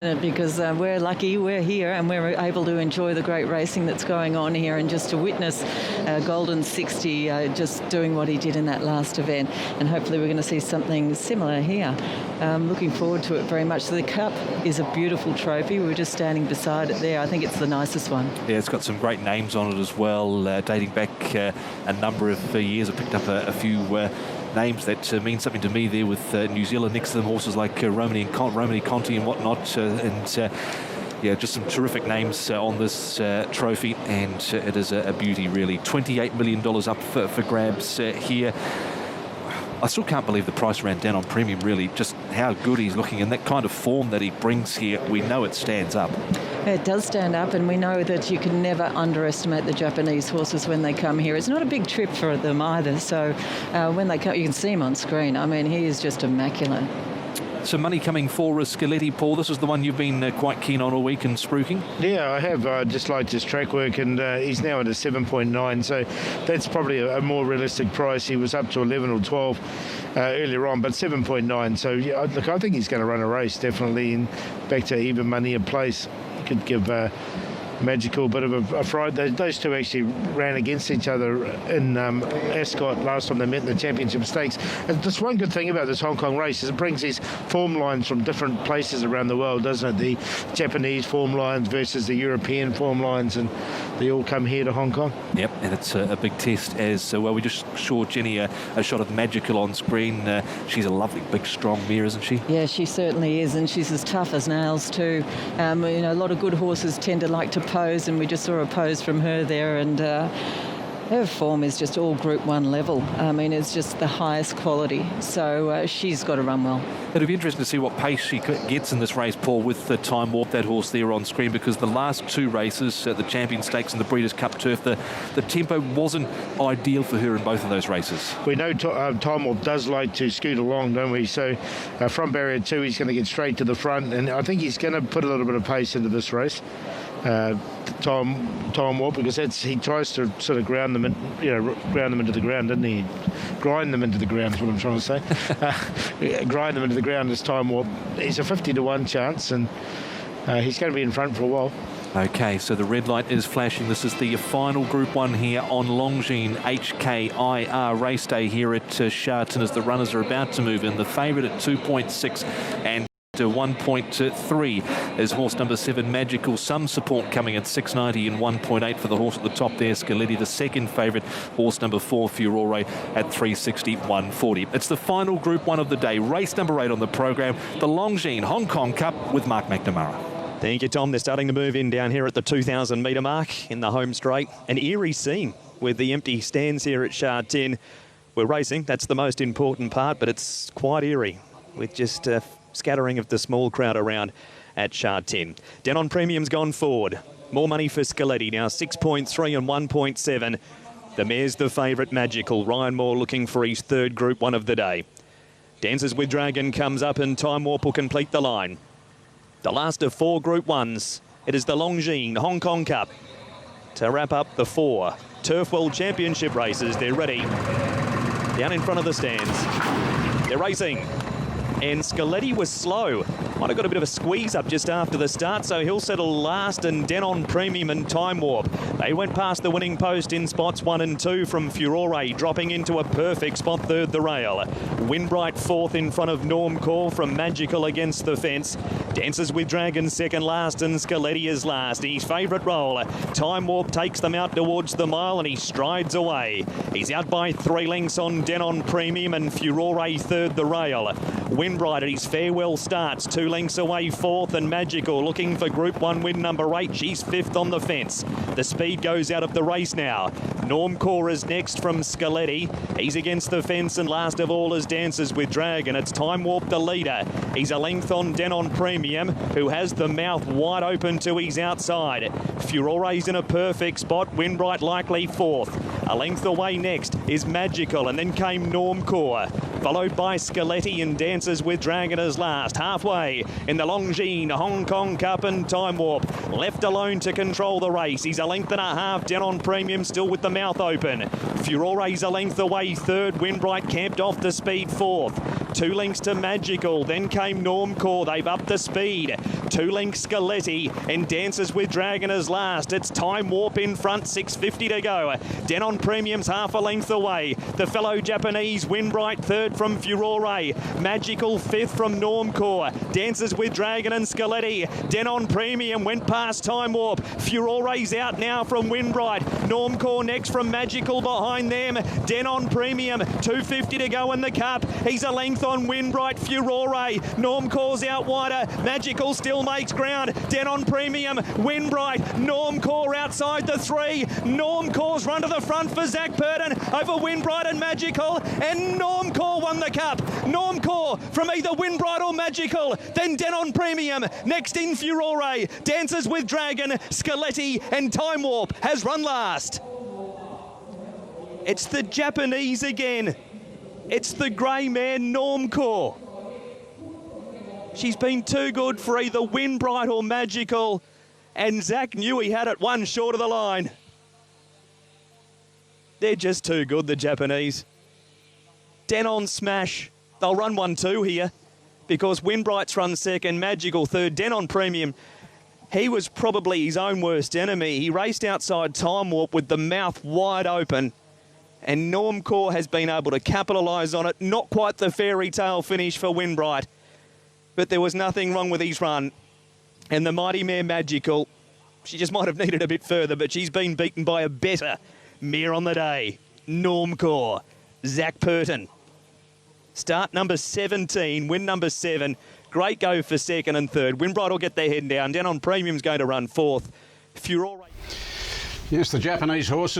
Because we're lucky we're here and we're able to enjoy the great racing that's going on here, and just to witness Golden 60 just doing what he did in that last event, and hopefully we're going to see something similar here. Looking forward to it very much. So the Cup is a beautiful trophy. We're just standing beside it there. I think it's the nicest one. Yeah, it's got some great names on it as well, dating back a number of years. I picked up a few names that mean something to me there, with New Zealand next to them, horses like Romany Conti and whatnot, yeah, just some terrific names on this trophy, and it is a beauty, really. $28 million up for grabs here. I still can't believe the price ran down on Premium, really, just how good he's looking, and that kind of form that he brings here. We know it stands up. It does stand up, and we know that you can never underestimate the Japanese horses when they come here. It's not a big trip for them either, so when they come, you can see him on screen. I mean, he is just immaculate. Some money coming for Scaletti, Paul. This is the one you've been quite keen on all week and spruiking. Yeah, I have. I just liked his track work, and he's now at a 7.9, so that's probably a more realistic price. He was up to 11 or 12 earlier on, but 7.9. So yeah, look, I think he's going to run a race definitely, and back to even money a place. Could give Magical a bit of a fright. Those two actually ran against each other in Ascot last time they met in the Championship Stakes. And just one good thing about this Hong Kong race is it brings these form lines from different places around the world, doesn't it? The Japanese form lines versus the European form lines, and they all come here to Hong Kong. Yep, and it's a big test as well. We just saw Jenny a shot of Magical on screen. She's a lovely, big, strong mare, isn't she? Yeah, she certainly is, and she's as tough as nails too. You know, a lot of good horses tend to like to pose, and we just saw a pose from her there, and her form is just all Group 1 level. I mean, it's just the highest quality, so she's got to run well. It'll be interesting to see what pace she gets in this race, Paul, with the Time Warp, that horse there on screen, because the last two races, the Champion Stakes and the Breeders' Cup Turf, the tempo wasn't ideal for her in both of those races. We know Time Warp does like to scoot along, don't we? So from barrier 2, he's going to get straight to the front, and I think he's going to put a little bit of pace into this race. Time Warp, because he tries to sort of ground them into the ground, doesn't he? Grind them into the ground is what I'm trying to say. Grind them into the ground as Time Warp. He's a 50-1 chance, and he's going to be in front for a while. Okay, so the red light is flashing. This is the final Group 1 here on Longines HKIR race day here at Sha Tin, as the runners are about to move in. The favourite at 2.6 and 1.3 is horse number 7 Magical. Some support coming at 6.90 and 1.8 for the horse at the top there, Scaletti. The second favourite, horse number 4 Furore, at 3.60, 1.40. It's the final Group 1 of the day, race number 8 on the programme, the Longines Hong Kong Cup with Mark McNamara. Thank you, Tom. They're starting to move in down here at the 2,000 metre mark in the home straight. An eerie scene with the empty stands here at Sha Tin. We're racing, that's the most important part, but it's quite eerie with just scattering of the small crowd around at Sha Tin. Denon Premium's gone forward. More money for Scaletti now, 6.3 and 1.7. The mare's the favourite, Magical. Ryan Moore looking for his third Group 1 of the day. Dances with Dragon comes up, and Time Warp will complete the line. The last of 4 Group 1s. It is the Longines Hong Kong Cup to wrap up the 4 Turf World Championship races. They're ready. Down in front of the stands. They're racing. And Scaletti was slow. Might have got a bit of a squeeze up just after the start, so he'll settle last, and Denon Premium and Time Warp. They went past the winning post in spots 1 and 2 from Furore, dropping into a perfect spot third the rail. Windbright fourth in front of Norm Call from Magical against the fence. Dances with Dragon second last, and Scaletti is last. His favourite role. Time Warp takes them out towards the mile, and he strides away. He's out by 3 lengths on Denon Premium, and Furore third the rail. Windbright at his farewell starts, 2 lengths away fourth, and Magical looking for Group 1 win number 8. She's fifth on the fence. The speed goes out of the race now. Norm Core is next from Scaletti. He's against the fence, and last of all is Dances with Dragon. It's Time Warp the leader. He's a length on Denon Premium, who has the mouth wide open to his outside. Furore's in a perfect spot. Windbright likely fourth. A length away next is Magical, and then came Norm Core, followed by Scaletti, and Dances with Dragon as last. Halfway in the Longines Hong Kong Cup, and Time Warp left alone to control the race. He's a length and a half. Denon Premium still with the mouth open. Furore's a length away third. Windbright camped off the speed fourth. 2 lengths to Magical, then came Normcore. They've upped the speed. 2 lengths Scaletti, and Dances with Dragon is last. It's Time Warp in front, 6:50 to go. Denon Premium's half a length away. The fellow Japanese Windbright third from Furore. Magical fifth from Normcore. Dances with Dragon and Scaletti. Denon Premium went past Time Warp. Furore's out now from Windbright. Normcore next from Magical behind them. Denon Premium, 2:50 to go in the cup. He's a length on Windbright. Furore. Normcore's out wider. Magical still makes ground. Denon Premium, Windbright, Normcore outside the 3. Normcore's run to the front for Zach Purton over Windbright and Magical, and Normcore won the cup. Normcore from either Windbright or Magical, then Denon Premium, next in Furore. Dances with Dragon, Scaletti, and Time Warp has run last. It's the Japanese again. It's the grey mare Normcore. She's been too good for either Windbright or Magical, and Zach knew he had it one short of the line. They're just too good, the Japanese. Denon Smash. They'll run 1-2 here because Windbright's run second, Magical third. Denon Premium, he was probably his own worst enemy. He raced outside Time Warp with the mouth wide open, and Normcore has been able to capitalise on it. Not quite the fairy tale finish for Windbright, but there was nothing wrong with his run. And the mighty mare Magical, she just might have needed a bit further, but she's been beaten by a better mare on the day. Normcore, Zach Purton. Start number 17, win number 7. Great go for second and third. Windbright will get their head down. Denon Premium's going to run fourth. Furore. Yes, the Japanese horses.